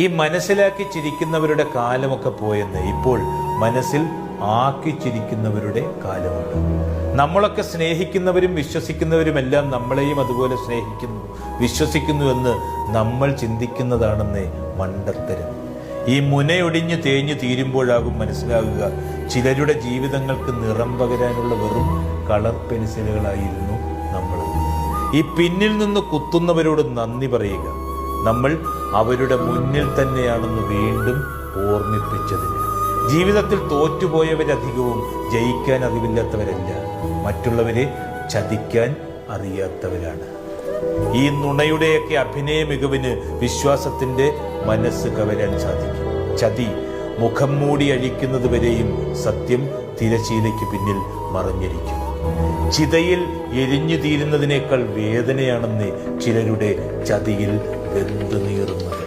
ഈ മനസ്സിലാക്കി ചിരിക്കുന്നവരുടെ കാലമൊക്കെ പോയെന്ന് ഇപ്പോൾ മനസ്സിൽ ആക്കി ചിരിക്കുന്നവരുടെ കാലമുണ്ട്. നമ്മളൊക്കെ സ്നേഹിക്കുന്നവരും വിശ്വസിക്കുന്നവരുമെല്ലാം നമ്മളെയും അതുപോലെ സ്നേഹിക്കുന്നു, വിശ്വസിക്കുന്നു എന്ന് നമ്മൾ ചിന്തിക്കുന്നതാണെന്ന് മണ്ടത്തരം. ഈ മുനയൊടിഞ്ഞ് തേഞ്ഞു തീരുമ്പോഴാകും മനസ്സിലാകുക ചിലരുടെ ജീവിതങ്ങൾക്ക് നിറം പകരാനുള്ള വെറും കളർ പെൻസിലുകളായിരുന്നു നമ്മൾ. ഈ പിന്നിൽ നിന്ന് കുത്തുന്നവരോട് നന്ദി പറയുക, നമ്മൾ അവരുടെ മുന്നിൽ തന്നെയാണെന്ന് വീണ്ടും ഓർമ്മിപ്പിച്ചതിന്. ജീവിതത്തിൽ തോറ്റുപോയവരധികവും ജയിക്കാൻ അറിവില്ലാത്തവരല്ല, മറ്റുള്ളവരെ ചതിക്കാൻ അറിയാത്തവരാണ്. ഈ നുണയുടെയൊക്കെ അഭിനയ മികവിന് വിശ്വാസത്തിന്റെ മനസ്സ് കവരാൻ സാധിക്കും. ചതി മുഖം മൂടി അഴിക്കുന്നത് വരെയും സത്യം തിരശീലയ്ക്ക് പിന്നിൽ മറഞ്ഞിരിക്കും. ചിതയിൽ എരിഞ്ഞു തീരുന്നതിനേക്കാൾ വേദനയാണെന്ന് ചിലരുടെ ചതിയിൽ വെന്തു നീറുന്നത്.